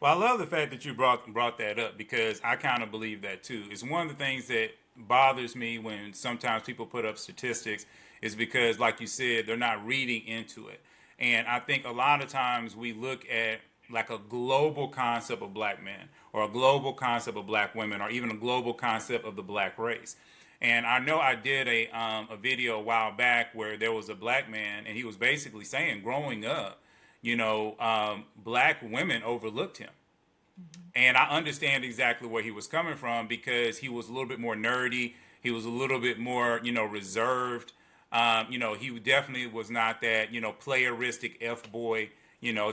Well, I love the fact that you brought that up because I kind of believe that too. It's one of the things that bothers me when sometimes people put up statistics is because, like you said, they're not reading into it. And I think a lot of times we look at like a global concept of black men or a global concept of black women or even a global concept of the black race. And I know I did a video a while back where there was a black man and he was basically saying growing up, black women overlooked him. And I understand exactly where he was coming from because he was a little bit more nerdy. He was a little bit more, reserved. He definitely was not that, playeristic F boy,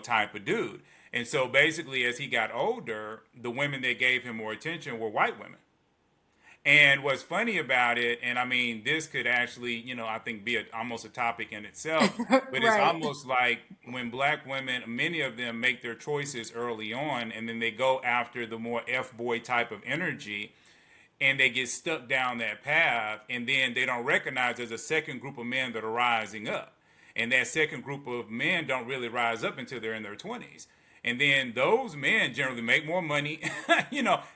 type of dude. And so basically, as he got older, the women that gave him more attention were white women. And what's funny about it, and I mean, this could actually, I think be almost a topic in itself, but it's Right. almost like when black women, many of them make their choices early on, and then they go after the more F boy type of energy, and they get stuck down that path, and then they don't recognize there's a second group of men that are rising up. And that second group of men don't really rise up until they're in their 20s. And then those men generally make more money,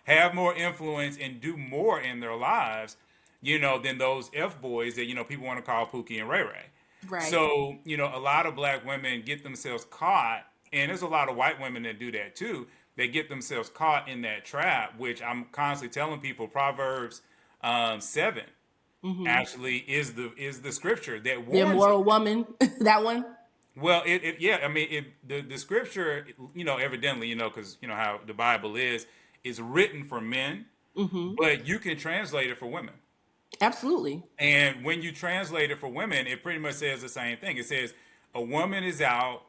have more influence and do more in their lives, than those F boys that, people want to call Pookie and Ray Ray. Right. So, a lot of black women get themselves caught, and there's a lot of white women that do that too. They get themselves caught in that trap, which I'm constantly telling people. Proverbs 7 Hmm. actually is the scripture that The warns. immoral woman, that one. Well, yeah, I mean, the scripture, evidently, because how the Bible is written for men, Hmm. but you can translate it for women. Absolutely. And when you translate it for women, it pretty much says the same thing. It says a woman is out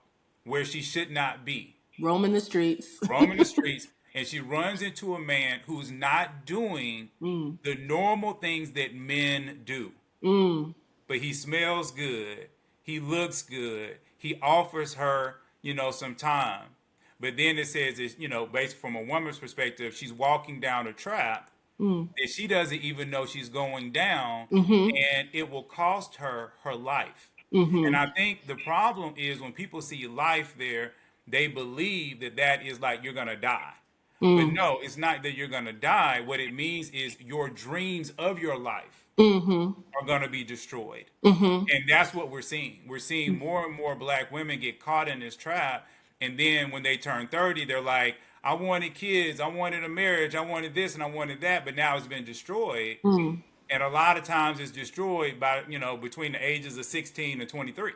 where she should not be, Roaming the streets. roaming the streets, and she runs into a man who's not doing Mm. the normal things that men do. Mm. But he smells good, he looks good, he offers her, some time. But then it says, it's, based from a woman's perspective, she's walking down a trap Mm. that she doesn't even know she's going down, Mm-hmm. and it will cost her her life. And Mm-hmm. I think the problem is when people see life there, they believe that that is like you're gonna die. But Mm. no, it's not that you're gonna die. What it means is your dreams of your life Mm-hmm. are gonna be destroyed. Mm-hmm. And that's what we're seeing. We're seeing more and more black women get caught in this trap. And then when they turn 30, they're like, I wanted kids, I wanted a marriage, I wanted this and I wanted that, but now it's been destroyed. Mm. And a lot of times it's destroyed by, between the ages of 16 and 23,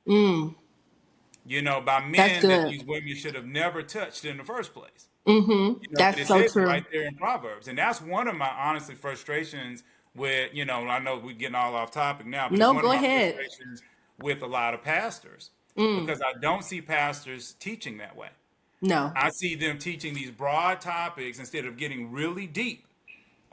Mm. by That's men that good. these women should have never touched in the first place. Mm-hmm. But That's it so says it right true. there in Proverbs. And that's one of my honestly frustrations with, I know we're getting all off topic now, but it's No, one of go my ahead. frustrations with a lot of pastors Mm. because I don't see pastors teaching that way. No. I see them teaching these broad topics instead of getting really deep,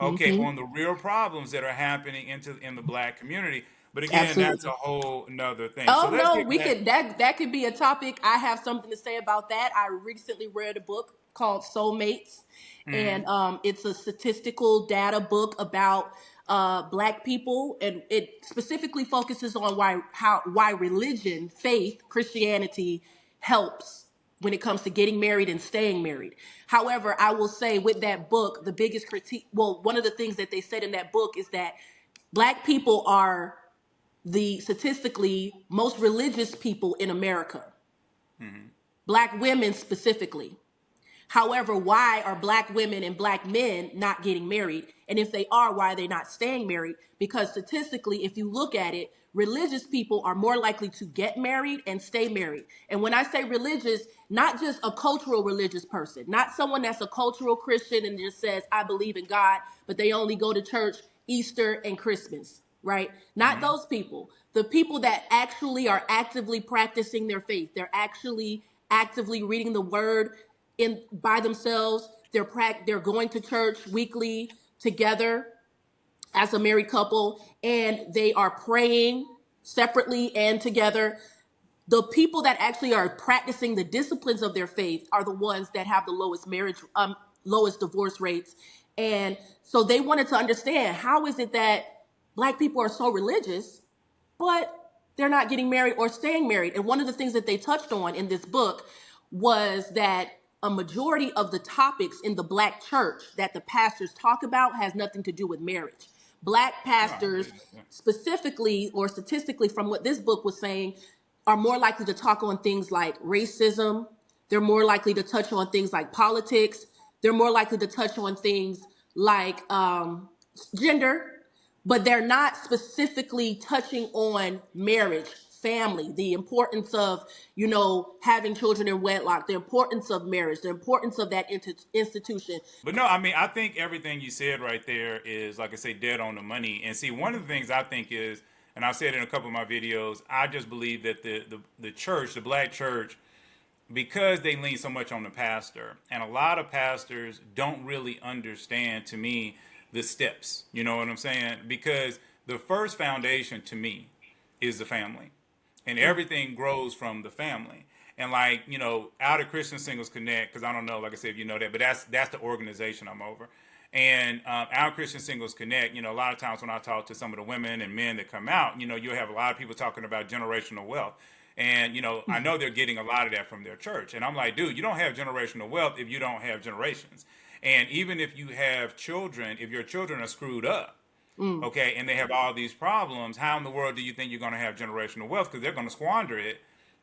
okay, Mm-hmm. on the real problems that are happening in the black community. But again, that's a Absolutely. whole another thing. So Oh let's no, get we back. could that could be a topic. I have something to say about that. I recently read a book called Soulmates, and Hmm. it's a statistical data book about black people, and it specifically focuses on why religion, faith, Christianity helps when it comes to getting married and staying married. However, I will say with that book, the biggest critique, well, one of the things that they said in that book is that black people are the statistically most religious people in America, Hmm. black women specifically. However, why are black women and black men not getting married? And if they are, why are they not staying married? Because statistically, if you look at it, religious people are more likely to get married and stay married. And when I say religious, not just a cultural religious person, not someone that's a cultural Christian and just says, I believe in God, but they only go to church Easter and Christmas, right? Not Hmm. those people. The people that actually are actively practicing their faith. They're actually actively reading the word in by themselves. They're going to church weekly together as a married couple, and they are praying separately and together. The people that actually are practicing the disciplines of their faith are the ones that have the lowest divorce rates. And so they wanted to understand, how is it that black people are so religious but they're not getting married or staying married? And one of the things that they touched on in this book was that a majority of the topics in the Black church that the pastors talk about has nothing to do with marriage. Black No, I pastors, believe that. Yeah. specifically or statistically, from what this book was saying, are more likely to talk on things like racism. They're more likely to touch on things like politics. They're more likely to touch on things like gender, but they're not specifically touching on marriage, family, the importance of, having children in wedlock, the importance of marriage, the importance of that institution. But no, I mean, I think everything you said right there is, like I say, dead on the money. And see, one of the things I think is, and I've said in a couple of my videos, I just believe that the church, the Black church, because they lean so much on the pastor, and a lot of pastors don't really understand, to me, the steps. You know what I'm saying? Because the first foundation to me is the family, and everything grows from the family. And like, out of Christian Singles Connect, because I don't know, like I said, if you know that, but that's the organization I'm over. And our Christian Singles Connect, a lot of times when I talk to some of the women and men that come out, you'll have a lot of people talking about generational wealth. And, I know they're getting a lot of that from their church. And I'm like, dude, you don't have generational wealth if you don't have generations. And even if you have children, if your children are screwed up, okay, and they have all these problems, how in the world do you think you're going to have generational wealth? Because they're going to squander it,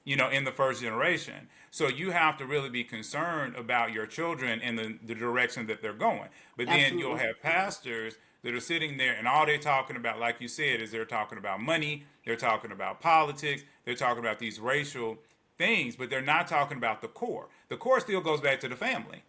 in the first generation. So you have to really be concerned about your children and the direction that they're going. But then you'll Absolutely. have pastors that are sitting there and all they're talking about, like you said, is they're talking about money, they're talking about politics, they're talking about these racial things, but they're not talking about the core. The core still goes back to the family.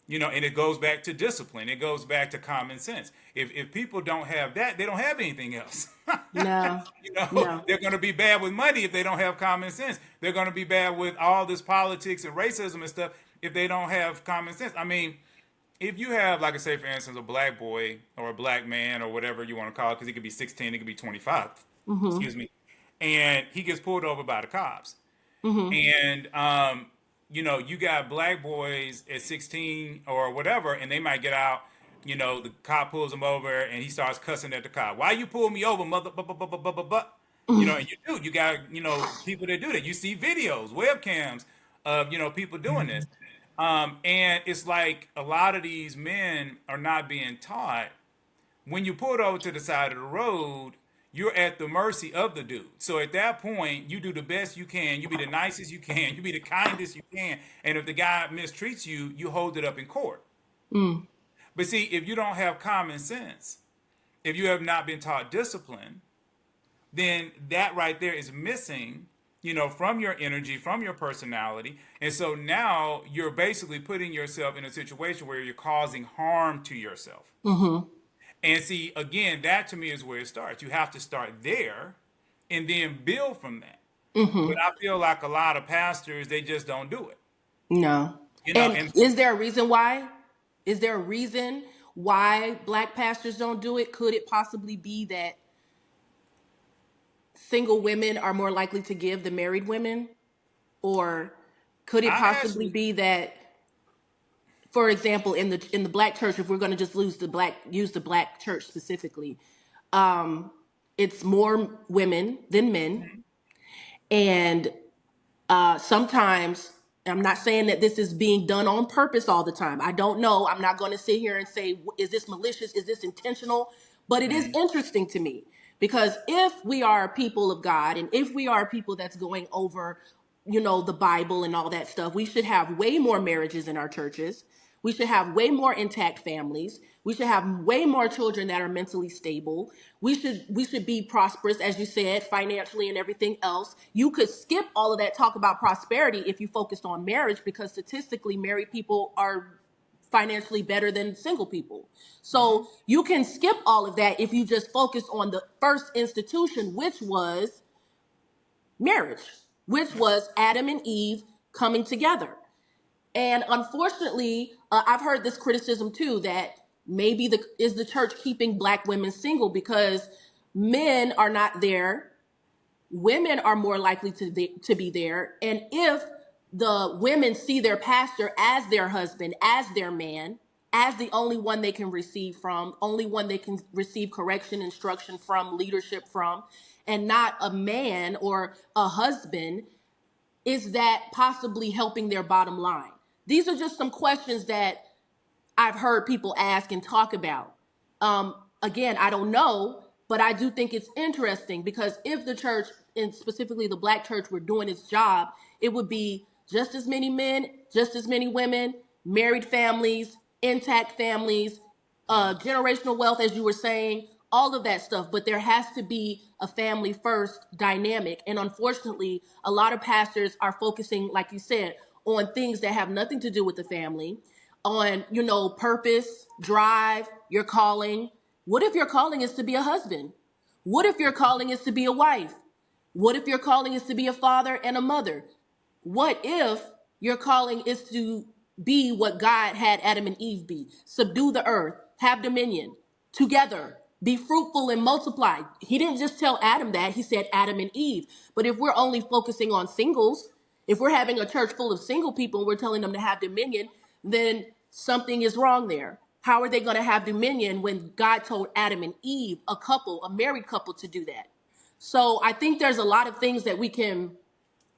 And it goes back to discipline. It goes back to common sense. If people don't have that, they don't have anything else. No, no. They're going to be bad with money if they don't have common sense. They're going to be bad with all this politics and racism and stuff if they don't have common sense. I mean, if you have, like I say, for instance, a black boy or a black man or whatever you want to call it, because he could be 16, he could be 25, Mm-hmm. excuse me, and he gets pulled over by the cops. Mm-hmm. And you got black boys at 16 or whatever, and they might get out. The cop pulls him over, and he starts cussing at the cop. Why you pull me over, mother? And you do. You got people that do that. You see videos, webcams of people doing this, and it's like a lot of these men are not being taught when you pull it over to the side of the road, you're at the mercy of the dude. So at that point, you do the best you can. You be the nicest you can. You be the kindest you can. And if the guy mistreats you, you hold it up in court. Mm. But see, if you don't have common sense, if you have not been taught discipline, then that right there is missing, from your energy, from your personality. And so now you're basically putting yourself in a situation where you're causing harm to yourself. Mm-hmm. And see, again, that to me is where it starts. You have to start there and then build from that. But Mm-hmm. I feel like a lot of pastors, they just don't do it. No. And And is there a reason why? Is there a reason why Black pastors don't do it? Could it possibly be that single women are more likely to give than married women? Or could it I possibly actually, be that, for example, in the Black church, if we're going to just use the Black church specifically, um, it's more women than men, and sometimes, I'm not saying that this is being done on purpose all the time. I don't know. I'm not going to sit here and say, is this malicious? Is this intentional? But it is mhm. interesting to me because if we are people of God and if we are people that's going over, the Bible and all that stuff, we should have way more marriages in our churches. We should have way more intact families. We should have way more children that are mentally stable. We should be prosperous, as you said, financially and everything else. You could skip all of that talk about prosperity if you focused on marriage, because statistically, married people are financially better than single people. So you can skip all of that if you just focus on the first institution, which was marriage, which was Adam and Eve coming together. And unfortunately, I've heard this criticism too, that maybe the church keeping Black women single because men are not there, women are more likely to be there, and if the women see their pastor as their husband, as their man, as the only one they can receive from, only one they can receive correction, instruction from, leadership from, and not a man or a husband, is that possibly helping their bottom line? These are just some questions that I've heard people ask and talk about. Again, I don't know, but I do think it's interesting because if the church, and specifically the black church, were doing its job, it would be just as many men, just as many women, married families, intact families, generational wealth, as you were saying, all of that stuff. But there has to be a family first dynamic. And unfortunately, a lot of pastors are focusing, like you said, on things that have nothing to do with the family, on, purpose, drive, your calling. What if your calling is to be a husband? What if your calling is to be a wife? What if your calling is to be a father and a mother? What if your calling is to be what God had Adam and Eve be? Subdue the earth, have dominion, together, be fruitful and multiply. He didn't just tell Adam that, he said Adam and Eve. But if we're only focusing on singles, if we're having a church full of single people and we're telling them to have dominion, then something is wrong there. How are they going to have dominion when God told Adam and Eve, a couple, a married couple, to do that? So I think there's a lot of things that we can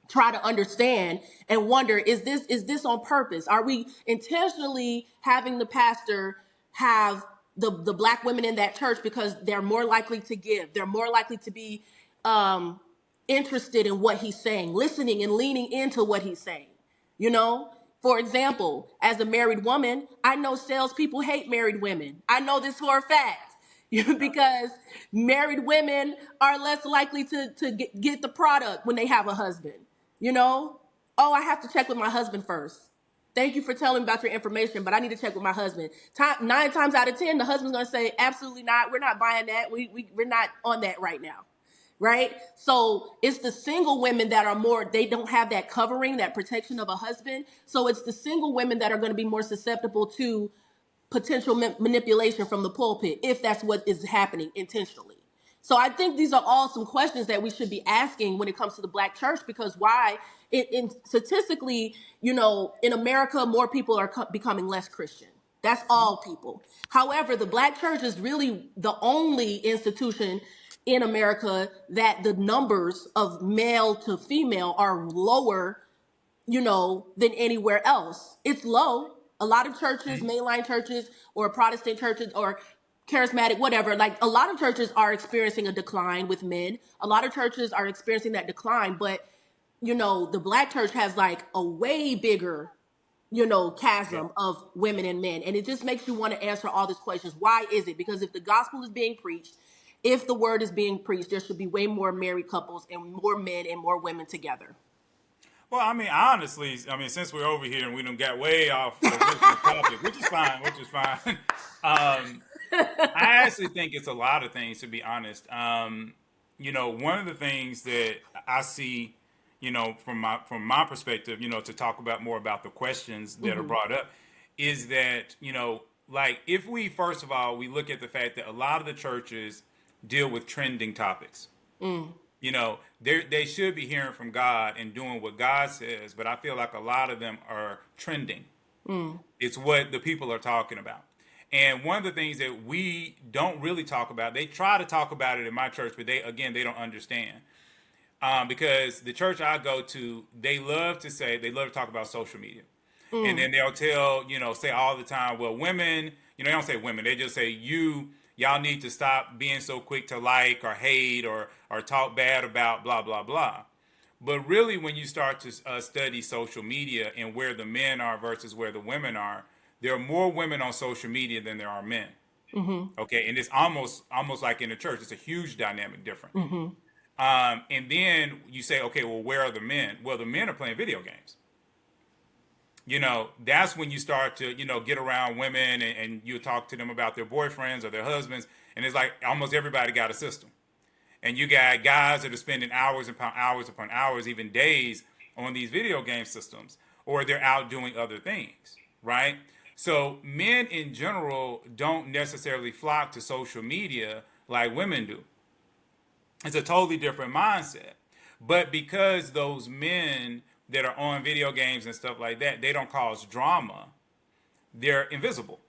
try to understand and wonder, is this on purpose? Are we intentionally having the pastor have the black women in that church because they're more likely to give, they're more likely to be interested in what he's saying, listening and leaning into what he's saying? You know, for example, as a married woman, I know salespeople hate married women. I know this for a fact. Because married women are less likely to get the product when they have a husband. You know, oh, I have to check with my husband first. Thank you for telling me about your information, but I need to check with my husband. 9 times out of 10, the husband's going to say, absolutely not. We're not buying that. We're not on that right now. Right? So it's the single women that are more, they don't have that covering, that protection of a husband. So it's the single women that are going to be more susceptible to potential manipulation from the pulpit, if that's what is happening intentionally. So I think these are all some questions that we should be asking when it comes to the black church, because why? Statistically, in America, more people are becoming less Christian. That's all people. However, the black church is really the only institution in America that the numbers of male to female are lower, than anywhere else. It's low. A lot of churches, mainline churches or Protestant churches or charismatic, whatever, like a lot of churches are experiencing a decline with men. A lot of churches are experiencing that decline, but the black church has like a way bigger, Yeah. chasm of women and men. And it just makes you want to answer all these questions. Why is it? Because if the gospel is being preached, if the word is being preached, there should be way more married couples and more men and more women together. Well, I mean, honestly, I mean, since we're over here and we done got way off the original topic, which is fine, which is fine. I actually think it's a lot of things, to be honest. One of the things that I see, from my perspective, to talk about more about the questions that are Mm-hmm. brought up, is that like if we first of all we look at the fact that a lot of the churches deal with trending topics. Mm. They should be hearing from God and doing what God says, but I feel like a lot of them are trending. Mm. It's what the people are talking about. And one of the things that we don't really talk about, they try to talk about it in my church, but they don't understand. Because the church I go to, they love to talk about social media. And Mm. then they'll say all the time, well, women, they don't say women, they just say y'all need to stop being so quick to like or hate or talk bad about blah, blah, blah. But really, when you start to study social media and where the men are versus where the women are, there are more women on social media than there are men. Mm-hmm. Okay, and it's almost like in the church, it's a huge dynamic difference. Mm-hmm. And then you say, okay, well, where are the men? Well, the men are playing video games. That's when you start to, get around women and you talk to them about their boyfriends or their husbands. And it's like almost everybody got a system. And you got guys that are spending hours upon hours, even days on these video game systems, or they're out doing other things, right? So men in general don't necessarily flock to social media like women do. It's a totally different mindset. But because those men that are on video games and stuff like that, they don't cause drama, they're invisible.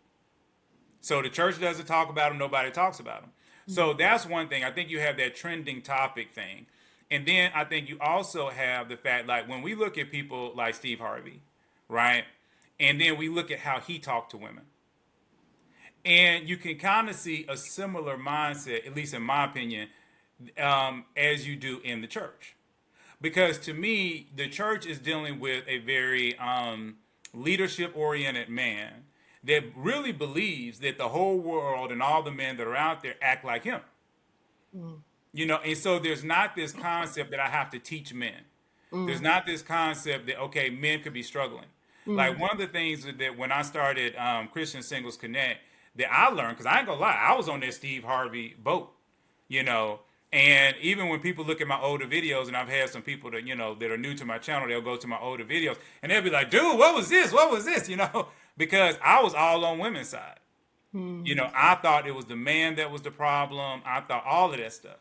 So the church doesn't talk about them, nobody talks about them. So that's one thing. I think you have that trending topic thing. And then I think you also have the fact, like when we look at people like Steve Harvey, right? and then we look at how he talked to women. And you can kind of see a similar mindset, at least in my opinion, as you do in the church. Because to me, the church is dealing with a very leadership oriented man that really believes that the whole world and all the men that are out there act like him. Mm. And so there's not this concept that I have to teach men. There's Mm. not this concept that, okay, men could be struggling. Like Mm. one of the things that when I started Christian Singles Connect, that I learned, because I ain't gonna lie, I was on that Steve Harvey boat, you know. And even when people look at my older videos, and I've had some people that, that are new to my channel, they'll go to my older videos and they'll be like, dude, what was this? What was this? Because I was all on women's side. Mm. I thought it was the man that was the problem. I thought all of that stuff.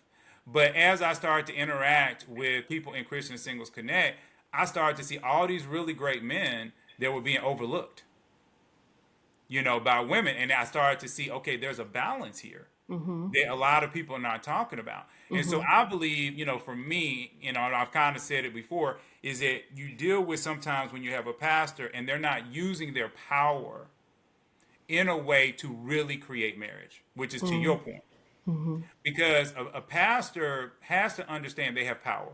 But as I started to interact with people in Christian Singles Connect, I started to see all these really great men that were being overlooked, by women. And I started to see, okay, there's a balance here Mm-hmm. that a lot of people are not talking about. And so Mm-hmm. I believe, for me, and I've kind of said it before, is that you deal with sometimes when you have a pastor and they're not using their power in a way to really create marriage, which is to your point. Mm-hmm. Because a pastor has to understand they have power.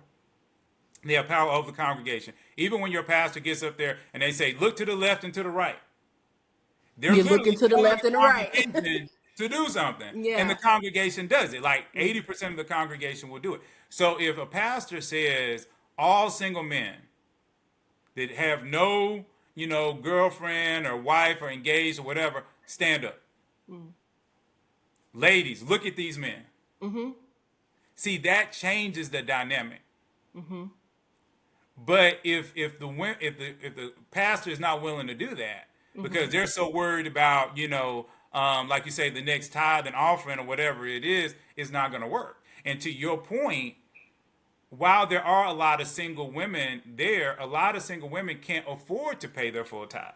They have power over the congregation. Even when your pastor gets up there and they say, look to the left and to the right, they're You're looking literally to the telling left the and the right. congregation to do something. And the Yeah. congregation does it. Like Mm. 80% of the congregation will do it. So if a pastor says all single men that have no, girlfriend or wife or engaged or whatever, stand up. Mm. Ladies, look at these men. Mm-hmm. See, that changes the dynamic. Mm-hmm. But if the pastor is not willing to do that Mm-hmm. because they're so worried about like you say, the next tithe and offering or whatever it is not going to work. And to your point, while there are a lot of single women there, a lot of single women can't afford to pay their full tithe.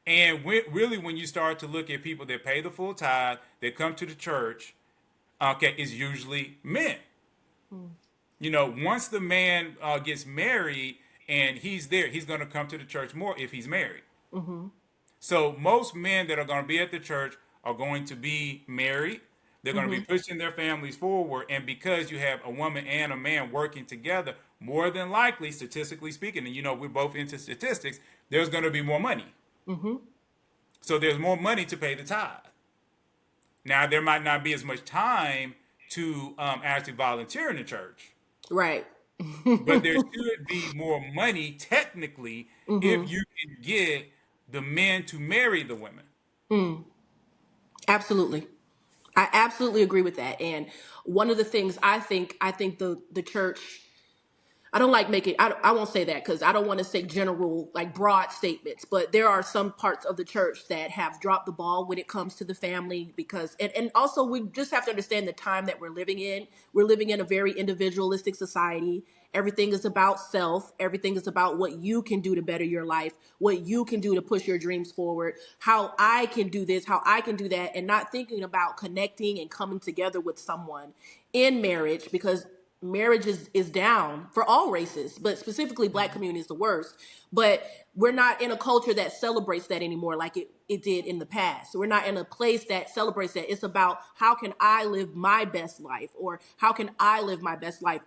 And really, when you start to look at people that pay the full tithe, that come to the church, okay, it's usually men. Mm. Once the man gets married and he's there, he's going to come to the church more if he's married. Mm-hmm. So most men that are going to be at the church are going to be married. They're going to be Mm-hmm. pushing their families forward. And because you have a woman and a man working together, more than likely, statistically speaking, and we're both into statistics, there's going to be more money. Mm-hmm. So there's more money to pay the tithe. Now, there might not be as much time to actually volunteer in the church. Right. But there should be more money technically Mm-hmm. if you can get the men to marry the women. Mm. Absolutely. I absolutely agree with that. And one of the things I think the church, I don't like making, I won't say that because I don't want to say general, like broad statements, but there are some parts of the church that have dropped the ball when it comes to the family because, and also we just have to understand the time that we're living in. We're living in a very individualistic society. Everything is about self. Everything is about what you can do to better your life, what you can do to push your dreams forward, how I can do this, how I can do that, and not thinking about connecting and coming together with someone in marriage because marriage is down for all races, but specifically Black community is the worst. But we're not in a culture that celebrates that anymore like it did in the past. We're not in a place that celebrates that. It's about how can I live my best life, or how can I live my best life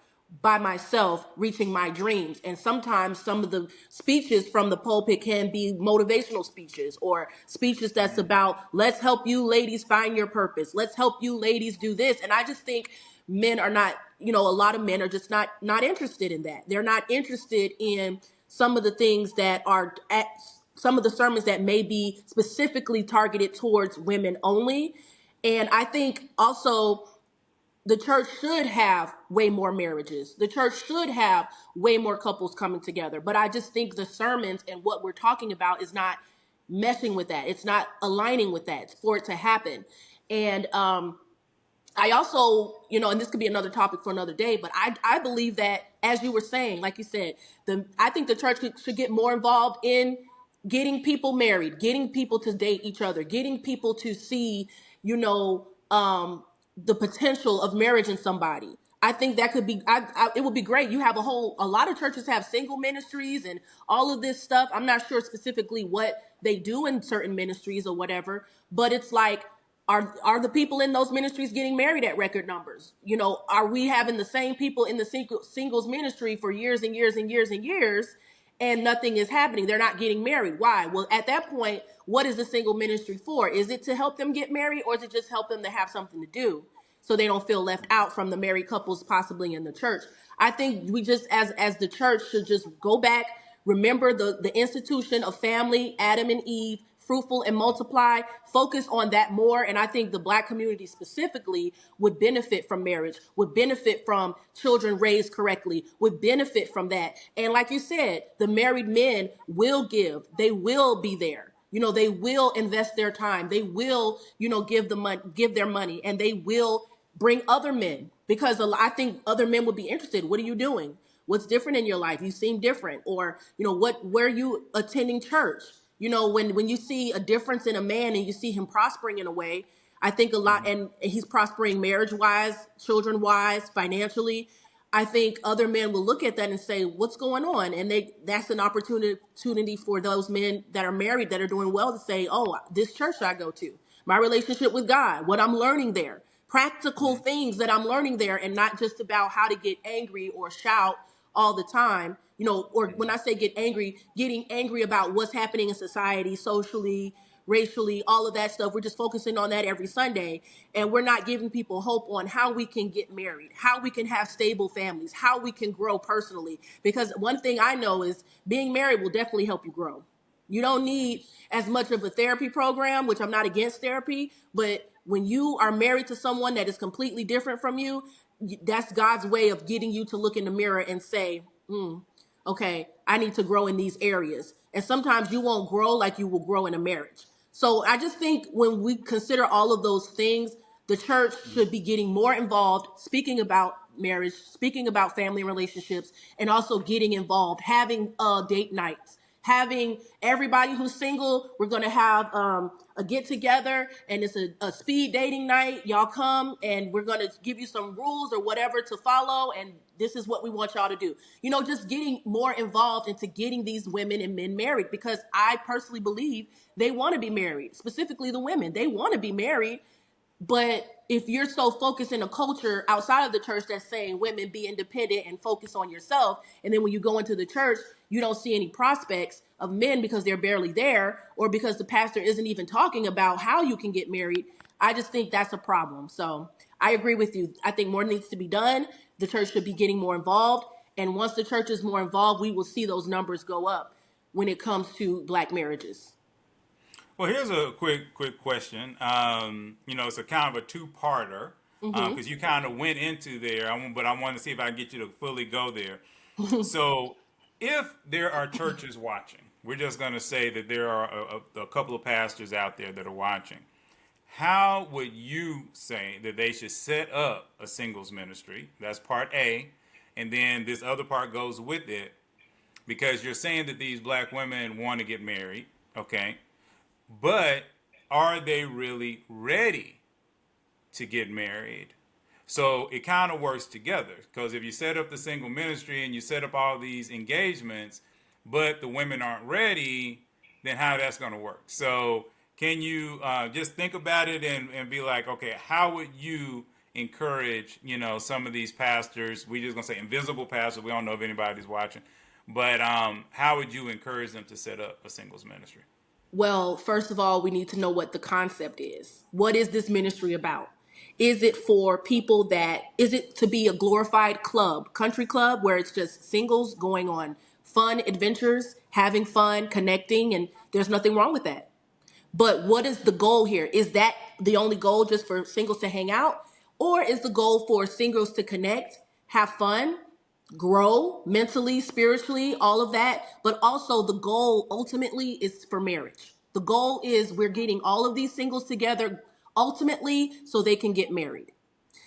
by myself, reaching my dreams. And sometimes some of the speeches from the pulpit can be motivational speeches or speeches that's about, let's help you ladies find your purpose, let's help you ladies do this. And I just think men are not, a lot of men are just not interested in that. They're not interested in some of the things that are at some of the sermons that may be specifically targeted towards women only. And I think also the church should have way more marriages. The church should have way more couples coming together. But I just think the sermons and what we're talking about is not meshing with that. It's not aligning with that for it to happen. And I also, and this could be another topic for another day, but I believe that, as you were saying, like you said, I think the church should get more involved in getting people married, getting people to date each other, getting people to see, you know, um, the potential of marriage in somebody. I think that could be, it would be great. You have a lot of churches have single ministries and all of this stuff. I'm not sure specifically what they do in certain ministries or whatever, but it's like, are the people in those ministries getting married at record numbers? You know, are we having the same people in the singles ministry for years and years and years and years, and nothing is happening? They're not getting married. Why? Well, at that point, what is the single ministry for? Is it to help them get married, or is it just help them to have something to do, so they don't feel left out from the married couples possibly in the church? I think we just, as the church, should just go back, remember the institution of family, Adam and Eve, fruitful and multiply, focus on that more. And I think the Black community specifically would benefit from marriage, would benefit from children raised correctly, would benefit from that. And like you said, the married men will give, they will be there. You know, they will invest their time. They will, give their money, and they will bring other men, because I think other men would be interested. What are you doing? What's different in your life? You seem different. Or, where are you attending church? When you see a difference in a man and you see him prospering in a way, I think a lot, and he's prospering marriage wise, children wise, financially. I think other men will look at that and say, what's going on? And that's an opportunity for those men that are married, that are doing well, to say, oh, this church I go to, my relationship with God, what I'm learning there, practical things that I'm learning there, and not just about how to get angry or shout all the time. Or when I say get angry, getting angry about what's happening in society, socially, racially, all of that stuff. We're just focusing on that every Sunday. And we're not giving people hope on how we can get married, how we can have stable families, how we can grow personally. Because one thing I know is being married will definitely help you grow. You don't need as much of a therapy program, which I'm not against therapy, but when you are married to someone that is completely different from you, that's God's way of getting you to look in the mirror and say, okay, I need to grow in these areas. And sometimes you won't grow like you will grow in a marriage. So I just think when we consider all of those things, the church should be getting more involved, speaking about marriage, speaking about family relationships, and also getting involved, having date nights, having everybody who's single. We're going to have a get together, and it's a speed dating night. Y'all come, and we're going to give you some rules or whatever to follow, and this is what we want y'all to do. Just getting more involved into getting these women and men married, because I personally believe they want to be married. Specifically the women, they want to be married. But if you're so focused in a culture outside of the church that's saying women be independent and focus on yourself, and then when you go into the church, you don't see any prospects of men because they're barely there, or because the pastor isn't even talking about how you can get married, I just think that's a problem. So I agree with you. I think more needs to be done. The church should be getting more involved. And once the church is more involved, we will see those numbers go up when it comes to Black marriages. Well, here's a quick question. It's a kind of a two-parter Mm-hmm. because you kind of went into there, but I want to see if I can get you to fully go there. So, if there are churches watching, we're just going to say that there are a couple of pastors out there that are watching. How would you say that they should set up a singles ministry? That's part A. And then this other part goes with it, because you're saying that these Black women want to get married, okay? But are they really ready to get married? So it kind of works together, because if you set up the single ministry and you set up all these engagements, but the women aren't ready, then how that's going to work? So can you just think about it and be like, okay, how would you encourage, some of these pastors? We just going to say invisible pastors. We don't know if anybody's watching, but how would you encourage them to set up a singles ministry? Well, first of all, we need to know what the concept is. What is this ministry about? Is it for people is it to be a glorified club, country club, where it's just singles going on fun adventures, having fun, connecting, and there's nothing wrong with that. But what is the goal here? Is that the only goal, just for singles to hang out? Or is the goal for singles to connect, have fun, grow mentally, spiritually, all of that? But also the goal ultimately is for marriage. The goal is we're getting all of these singles together ultimately so they can get married.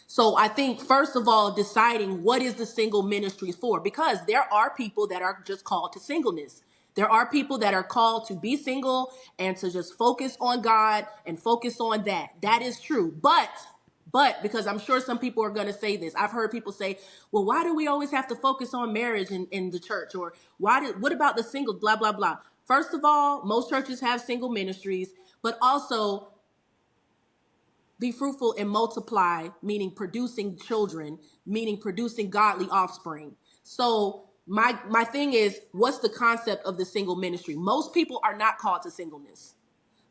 So I think, first of all, deciding what is the single ministry for, because there are people that are just called to singleness. There are people that are called to be single and to just focus on God and focus on that. That is true. But because I'm sure some people are going to say this, I've heard people say, well, why do we always have to focus on marriage in the church? Or what about the singles, blah, blah, blah. First of all, most churches have single ministries, but also be fruitful and multiply, meaning producing children, meaning producing godly offspring. So my thing is, what's the concept of the single ministry? Most people are not called to singleness.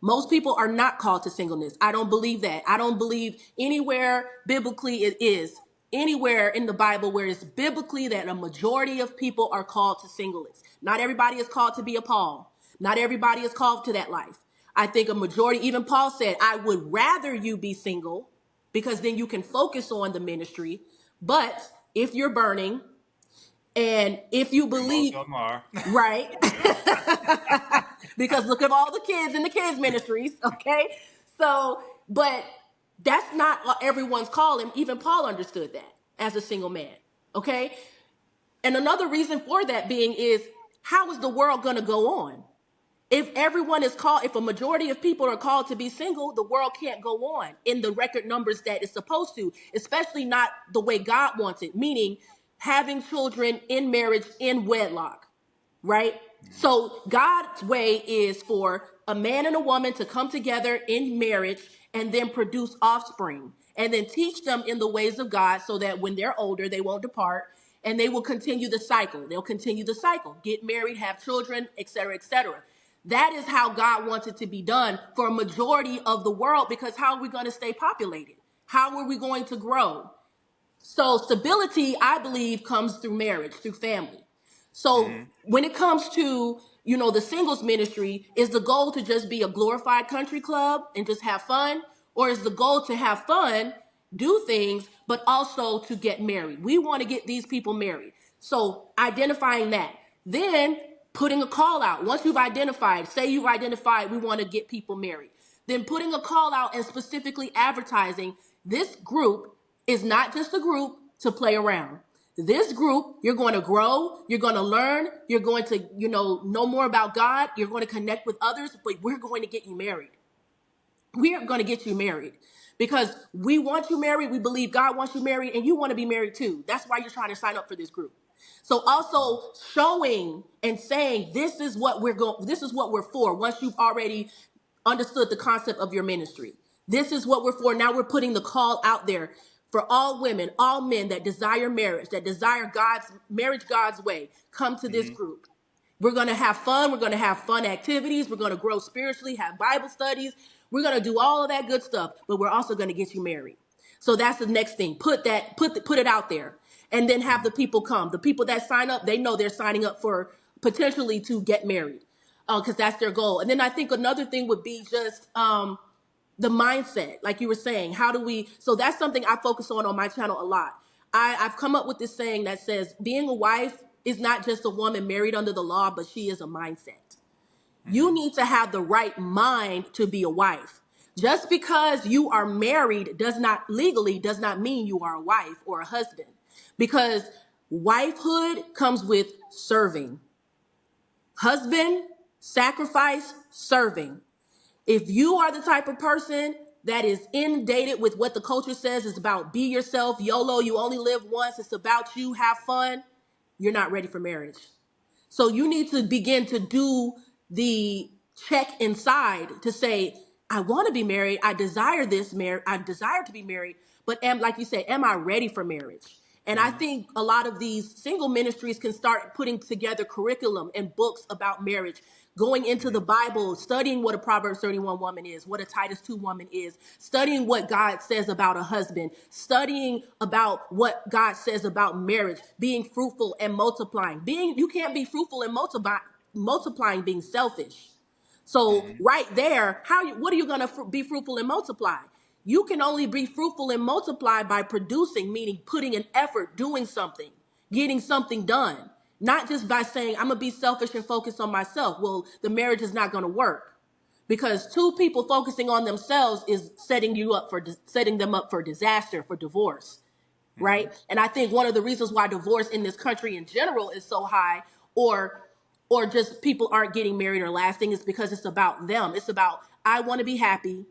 Most people are not called to singleness. I don't believe that. I don't believe anywhere biblically it is, anywhere in the Bible where it's biblically that a majority of people are called to singleness. Not everybody is called to be a Paul. Not everybody is called to that life. I think a majority, even Paul said, I would rather you be single because then you can focus on the ministry. But if you're burning and if you And most believe, of them are. right? Because look at all the kids in the kids ministries, okay? So, but that's not everyone's calling. Even Paul understood that as a single man, okay? And another reason for that being is, how is the world going to go on? If everyone is called, if a majority of people are called to be single, the world can't go on in the record numbers that it's supposed to, especially not the way God wants it, meaning having children in marriage in wedlock, right? So God's way is for a man and a woman to come together in marriage and then produce offspring and then teach them in the ways of God so that when they're older, they won't depart and they will continue the cycle. They'll continue the cycle, get married, have children, etc., etc. That is how God wants it to be done for a majority of the world, because how are we going to stay populated? How are we going to grow? So stability, I believe, comes through marriage, through family. So Mm-hmm. when it comes to, the singles ministry, is the goal to just be a glorified country club and just have fun? Or is the goal to have fun, do things, but also to get married? We want to get these people married. So identifying that. Then putting a call out. Once you've identified, say you've identified we want to get people married. Then putting a call out and specifically advertising this group is not just a group to play around. This group, you're going to grow, you're going to learn, you're going to, know more about God, you're going to connect with others, but we're going to get you married. We are going to get you married because we want you married. We believe God wants you married and you want to be married too. That's why you're trying to sign up for this group. So also showing and saying, this is what we're for. Once you've already understood the concept of your ministry, this is what we're for. Now we're putting the call out there for all women, all men that desire marriage, that desire God's way. Come to this Mm-hmm. group. We're going to have fun. We're going to have fun activities. We're going to grow spiritually, have Bible studies. We're going to do all of that good stuff, but we're also going to get you married. So that's the next thing. Put it out there, and then have the people come. The people that sign up, they know they're signing up for potentially to get married, because that's their goal. And then I think another thing would be just the mindset, like you were saying. So that's something I focus on my channel a lot. I've come up with this saying that says being a wife is not just a woman married under the law, but she is a mindset. You Mm-hmm. need to have the right mind to be a wife. Just because you are married does not mean you are a wife or a husband, because wifehood comes with serving. Husband, sacrifice, serving. If you are the type of person that is inundated with what the culture says is about be yourself, YOLO, you only live once, it's about you, have fun, you're not ready for marriage. So you need to begin to do the check inside to say, I want to be married. I desire I desire to be married, but like you said, am I ready for marriage? And I Mm-hmm. think a lot of these single ministries can start putting together curriculum and books about marriage, going into the Bible, studying what a Proverbs 31 woman is, what a Titus 2 woman is, studying what God says about a husband, studying about what God says about marriage, being fruitful and multiplying. You can't be fruitful and multiplying being selfish. So Mm-hmm. right there, what are you going to be fruitful and multiply? You can only be fruitful and multiply by producing, meaning putting an effort, doing something, getting something done. Not just by saying, I'm going to be selfish and focus on myself. Well, the marriage is not going to work, because two people focusing on themselves is setting them up for disaster, for divorce, Mm-hmm. right? And I think one of the reasons why divorce in this country in general is so high, or just people aren't getting married or lasting, is because it's about them. It's about, I want to be happy.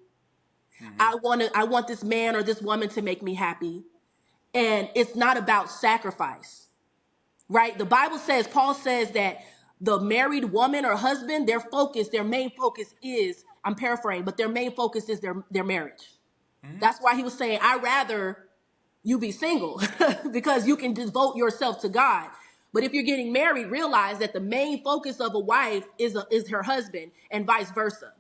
I want this man or this woman to make me happy. And it's not about sacrifice, right? The Bible says, Paul says that the married woman or husband, their main focus is, I'm paraphrasing, but their main focus is their marriage. That's why he was saying, I'd rather you be single because you can devote yourself to God. But if you're getting married, realize that the main focus of a wife is her husband and vice versa.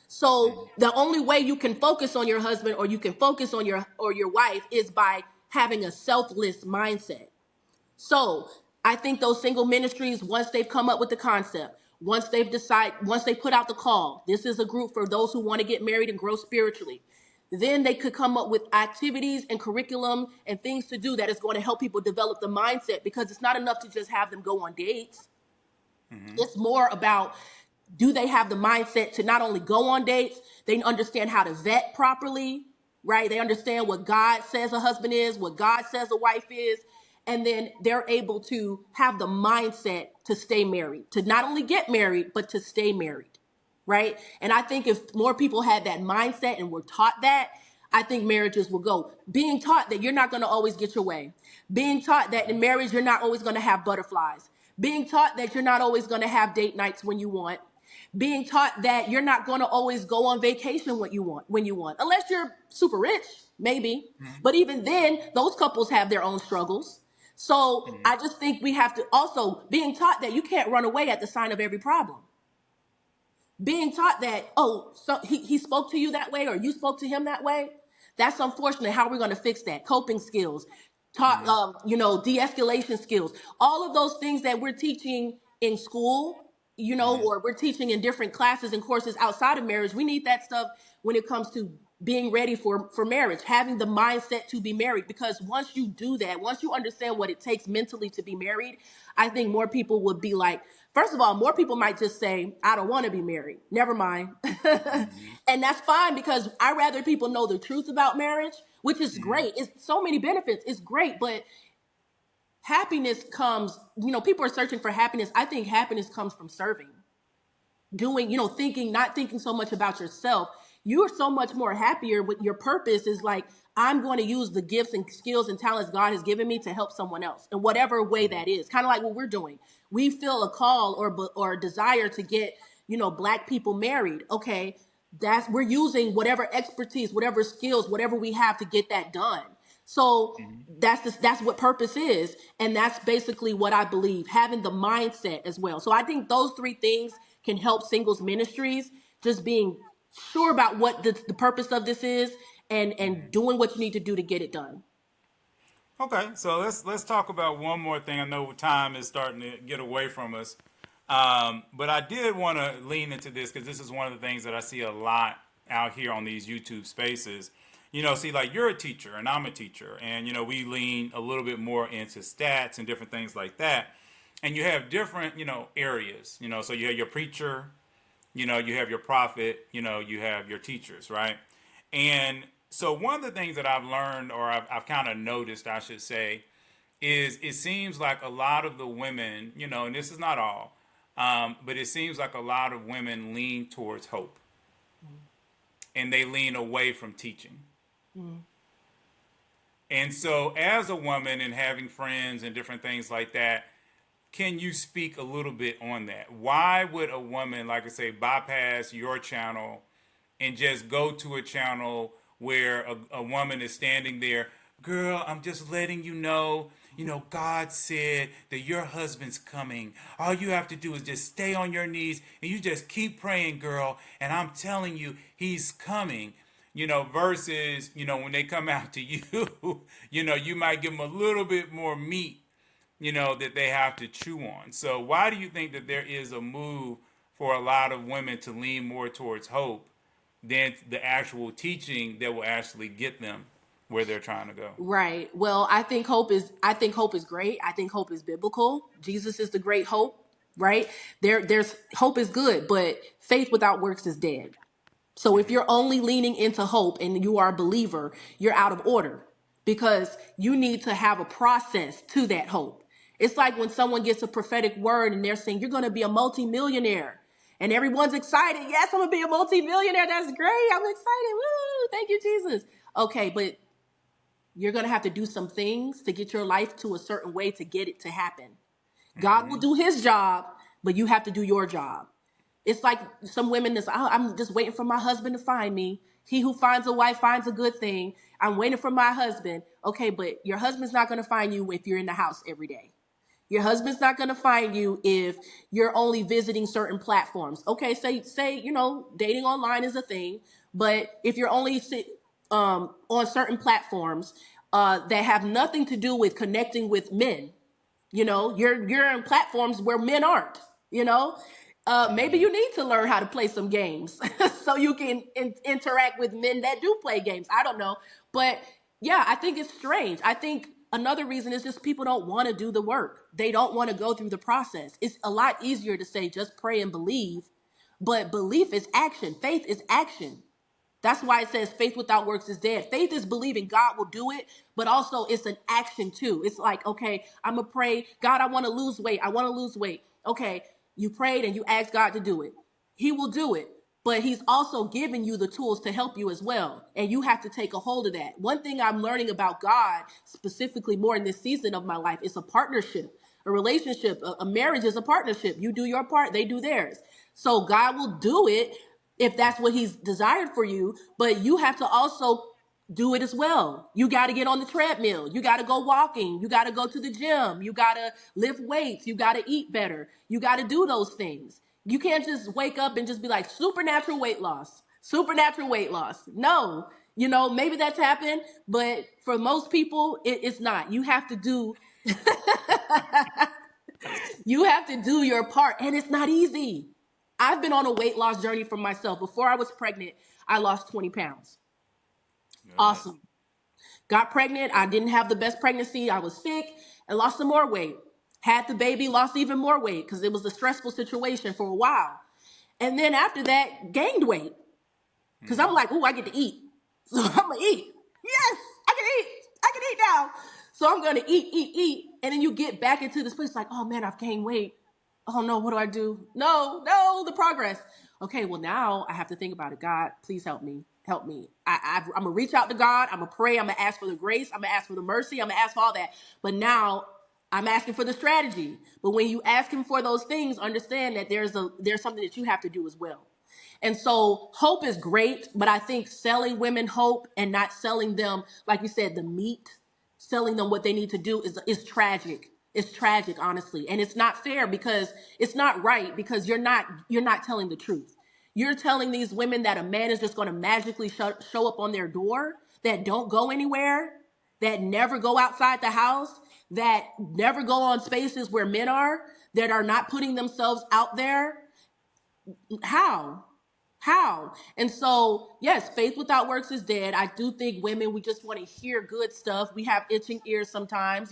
So the only way you can focus on your husband or you can focus on your wife is by having a selfless mindset. So I think those single ministries, once they've come up with the concept, once they put out the call, this is a group for those who want to get married and grow spiritually. Then they could come up with activities and curriculum and things to do that is going to help people develop the mindset, because it's not enough to just have them go on dates. It's more about, do they have the mindset to not only go on dates, they understand how to vet properly, right? They understand what God says a husband is, what God says a wife is, and then they're able to have the mindset to stay married, to not only get married, but to stay married, right? And I think if more people had that mindset and were taught that, I think marriages will go. Being taught that you're not going to always get your way. Being taught that in marriage, you're not always going to have butterflies. Being taught that you're not always going to have date nights when you want. Being taught that you're not going to always go on vacation when you want, unless you're super rich, maybe. But even then, those couples have their own struggles. So I just think we have to also, being taught that you can't run away at the sign of every problem. Being taught that, oh, so he spoke to you that way or you spoke to him that way. That's unfortunate. How are we going to fix that? Coping skills, de-escalation skills, all of those things that we're teaching in school, or we're teaching in different classes and courses outside of marriage. We need that stuff when it comes to being ready for marriage, having the mindset to be married. Because once you do that, once you understand what it takes mentally to be married, I think more people would be like, first of all, more people might just say, I don't want to be married. Never mind. And that's fine, because I rather people know the truth about marriage, which is great. It's so many benefits. It's great. But happiness comes, people are searching for happiness. I think happiness comes from serving, doing, thinking, not thinking so much about yourself. You're so much more happier with your purpose is like, I'm going to use the gifts and skills and talents God has given me to help someone else in whatever way that is. Kind of like what we're doing. We feel a call or a desire to get, Black people married. Okay. We're using whatever expertise, whatever skills, whatever we have to get that done. So that's what purpose is. And that's basically what I believe, having the mindset as well. So I think those three things can help singles ministries, just being sure about what the purpose of this is and doing what you need to do to get it done. Okay, so let's talk about one more thing. I know time is starting to get away from us, but I did want to lean into this because this is one of the things that I see a lot out here on these YouTube spaces. See, like, you're a teacher and I'm a teacher, and we lean a little bit more into stats and different things like that. And you have different areas. So you have your preacher, you have your prophet, you have your teachers, right? And so one of the things that I've learned, or I've kind of noticed, I should say, is it seems like a lot of the women, and this is not all, but it seems like a lot of women lean towards hope, and they lean away from teaching. And so as a woman and having friends and different things like that, can you speak a little bit on that? Why would a woman, like I say, bypass your channel and just go to a channel where a woman is standing there? Girl, I'm just letting you know, God said that your husband's coming. All you have to do is just stay on your knees and you just keep praying, girl. And I'm telling you, he's coming. Versus, when they come out to you, you might give them a little bit more meat, that they have to chew on. So why do you think that there is a move for a lot of women to lean more towards hope than the actual teaching that will actually get them where they're trying to go? Right. Well, I think hope is great. I think hope is biblical. Jesus is the great hope, right? There's hope is good, but faith without works is dead. So if you're only leaning into hope and you are a believer, you're out of order, because you need to have a process to that hope. It's like when someone gets a prophetic word and they're saying, you're going to be a multimillionaire, and everyone's excited. Yes, I'm going to be a multimillionaire. That's great. I'm excited. Woo! Thank you, Jesus. Okay, but you're going to have to do some things to get your life to a certain way to get it to happen. God will Mm-hmm. do his job, but you have to do your job. It's like some women that's, "Oh, I'm just waiting for my husband to find me. He who finds a wife finds a good thing. I'm waiting for my husband." Okay, but your husband's not going to find you if you're in the house every day. Your husband's not going to find you if you're only visiting certain platforms. Okay, say dating online is a thing, but if you're only on certain platforms that have nothing to do with connecting with men, you're in platforms where men aren't. You know, maybe Mm-hmm. you need to learn how to play some games so you can interact with men that do play games. I don't know, but yeah, I think it's strange. I think another reason is just people don't want to do the work. They don't want to go through the process. It's a lot easier to say just pray and believe, but belief is action. Faith is action. That's why it says faith without works is dead. Faith is believing God will do it, but also it's an action too. It's like, okay, I'm going to pray. God, I want to lose weight. I want to lose weight. Okay, you prayed and you asked God to do it. He will do it, but he's also giving you the tools to help you as well. And you have to take a hold of that. One thing I'm learning about God, specifically more in this season of my life, is a partnership. A relationship, a marriage is a partnership. You do your part, they do theirs. So God will do it if that's what he's desired for you, but you have to also do it as well. You got to get on the treadmill. You got to go walking. You got to go to the gym. You got to lift weights. You got to eat better. You got to do those things. You can't just wake up and just be like supernatural weight loss, supernatural weight loss. No, maybe that's happened, but for most people, it's not. You have to do your part, and it's not easy. I've been on a weight loss journey for myself. Before I was pregnant, I lost 20 pounds. Good. Awesome. Got pregnant. I didn't have the best pregnancy. I was sick and lost some more weight. Had the baby, lost even more weight because it was a stressful situation for a while. And then after that, gained weight because I'm Mm-hmm. like, oh, I get to eat. So I'm going to eat. Yes, I can eat. I can eat now. So I'm going to eat, eat, eat. And then you get back into this place like, oh man, I've gained weight. Oh no, what do I do? No, the progress. Okay, well now I have to think about it. God, please help me. Help me. I'm gonna reach out to God. I'm gonna pray. I'm gonna ask for the grace. I'm gonna ask for the mercy. I'm gonna ask for all that. But now I'm asking for the strategy. But when you ask him for those things, understand that there's something that you have to do as well. And so hope is great, but I think selling women hope and not selling them, like you said, the meat, selling them what they need to do is tragic. It's tragic, honestly. And it's not fair because it's not right because you're not telling the truth. You're telling these women that a man is just going to magically show up on their door, that don't go anywhere, that never go outside the house, that never go on spaces where men are, that are not putting themselves out there. How? How? And so, yes, faith without works is dead. I do think women, we just want to hear good stuff. We have itching ears sometimes.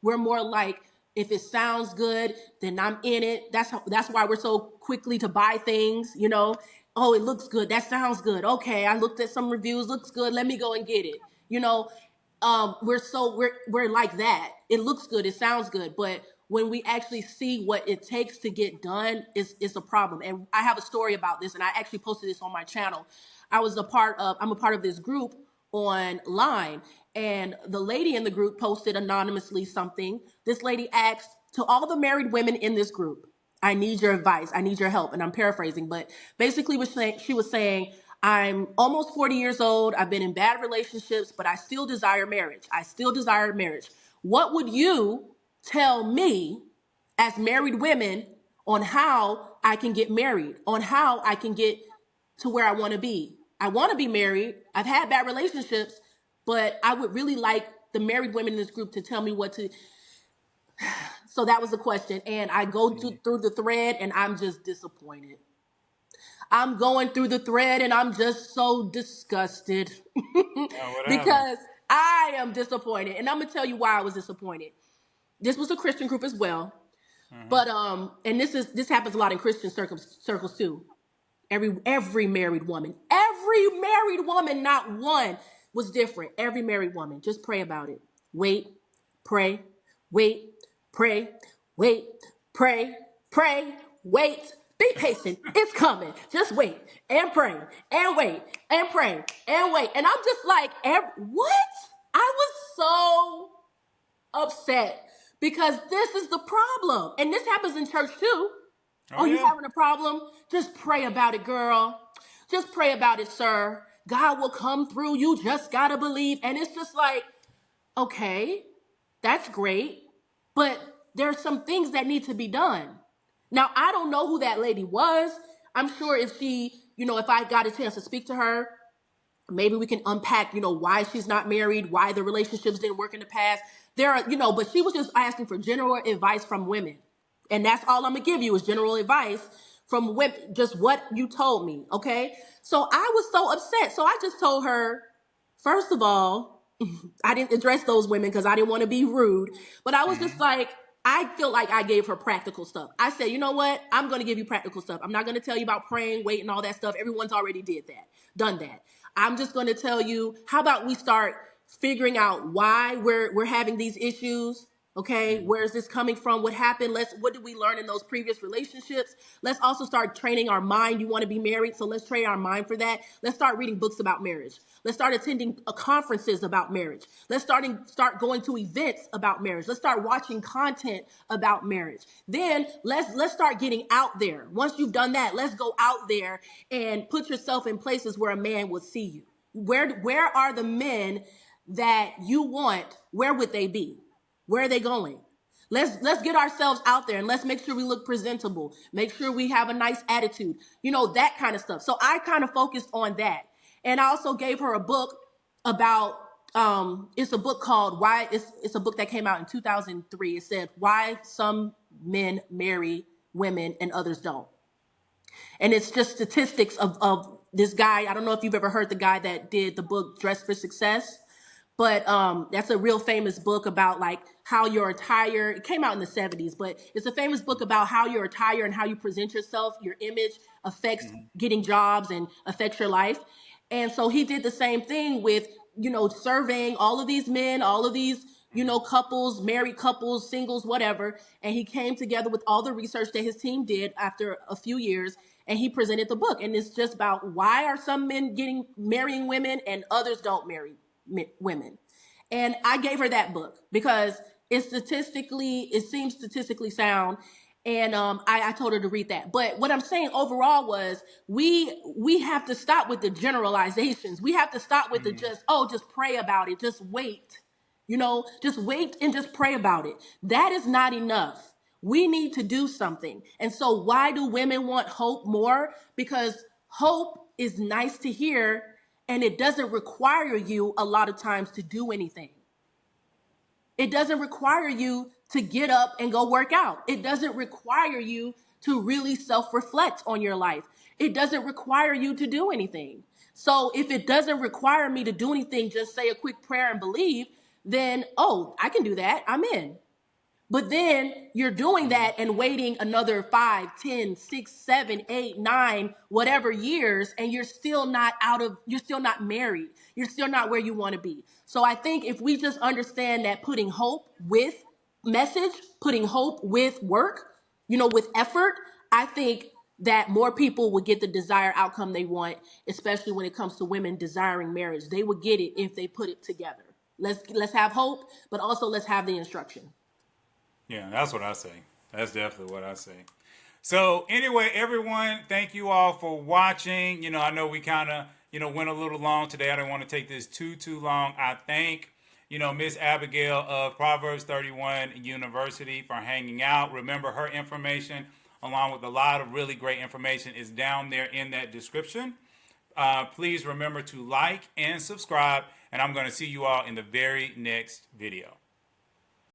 We're more like, if it sounds good, then I'm in it. That's why we're so quickly to buy things. Oh, it looks good. That sounds good. Okay, I looked at some reviews. Looks good. Let me go and get it. We're like that. It looks good, it sounds good, but when we actually see what it takes to get done, it's a problem. And I have a story about this, and I actually posted this on my channel. I'm a part of this group online, and the lady in the group posted anonymously something. This lady asked, to all the married women in this group, I need your advice. I need your help. And I'm paraphrasing, but basically she was saying, I'm almost 40 years old. I've been in bad relationships, but I still desire marriage. I still desire marriage. What would you tell me as married women on how I can get married, on how I can get to where I want to be? I want to be married. I've had bad relationships, but I would really like the married women in this group to tell me what to. So that was the question. And I go Mm-hmm. through the thread and I'm just disappointed. I'm going through the thread and I'm just so disgusted Oh, what happened? because I am disappointed. And I'm going to tell you why I was disappointed. This was a Christian group as well. Mm-hmm. But and this happens a lot in Christian circles too. Every married woman, not one was different. Every married woman, just pray about it. Wait, pray, wait, pray, wait, pray, pray, wait. Be patient. It's coming. Just wait and pray and wait and pray and wait. And I'm just like, what? I was so upset because this is the problem. And this happens in church too. Oh Oh, you yeah. having a problem? Just pray about it, girl. Just pray about it, sir. God will come through. You just gotta believe. And it's just like, okay, that's great, but there's some things that need to be done. Now, I don't know who that lady was. I'm sure if she, if I got a chance to speak to her, maybe we can unpack, why she's not married, why the relationships didn't work in the past. There are, but she was just asking for general advice from women. And that's all I'm gonna give you is general advice from women, just what you told me, okay? So I was so upset. So I just told her, first of all, I didn't address those women because I didn't want to be rude, but I was just Mm-hmm. like, I feel like I gave her practical stuff. I said, you know what? I'm going to give you practical stuff. I'm not going to tell you about praying, waiting, all that stuff. Everyone's already done that. I'm just going to tell you, how about we start figuring out why we're having these issues? Okay, where is this coming from? What happened? What did we learn in those previous relationships? Let's also start training our mind. You want to be married, so let's train our mind for that. Let's start reading books about marriage. Let's start attending conferences about marriage. Let's start going to events about marriage. Let's start watching content about marriage. Then let's start getting out there. Once you've done that, let's go out there and put yourself in places where a man will see you. Where are the men that you want? Where would they be? Where are they going? Let's get ourselves out there and let's make sure we look presentable. Make sure we have a nice attitude. That kind of stuff. So I kind of focused on that. And I also gave her a book about it's a book called Why it's a book that came out in 2003. It said Why Some Men Marry Women and Others Don't. And it's just statistics of this guy. I don't know if you've ever heard the guy that did the book Dress for Success. But that's a real famous book about like how your attire, it came out in the 70s, but it's a famous book about how your attire and how you present yourself, your image affects Mm-hmm. getting jobs and affects your life. And so he did the same thing with, surveying all of these men, all of these, couples, married couples, singles, whatever. And he came together with all the research that his team did after a few years. And he presented the book. And it's just about why are some men marrying women and others don't marry women. And I gave her that book because it seems statistically sound. And I told her to read that. But what I'm saying overall was we have to stop with the generalizations. We have to stop with the just pray about it. Just wait. Just wait and just pray about it. That is not enough. We need to do something. And so why do women want hope more? Because hope is nice to hear and it doesn't require you a lot of times to do anything. It doesn't require you to get up and go work out. It doesn't require you to really self-reflect on your life. It doesn't require you to do anything. So if it doesn't require me to do anything, just say a quick prayer and believe, then, oh, I can do that. I'm in. But then you're doing that and waiting another 5, 10, 6, 7, 8, 9, whatever years, and you're still not married. You're still not where you want to be. So I think if we just understand that putting hope with message, putting hope with work, with effort, I think that more people would get the desired outcome they want, especially when it comes to women desiring marriage. They would get it if they put it together. Let's have hope, but also let's have the instruction. Yeah, that's what I say. That's definitely what I say. So anyway, everyone, thank you all for watching. I know we kind of, went a little long today. I don't want to take this too long. I thank, Miss Abigail of Proverbs 31 University for hanging out. Remember, her information, along with a lot of really great information, is down there in that description. Please remember to like and subscribe, and I'm going to see you all in the very next video.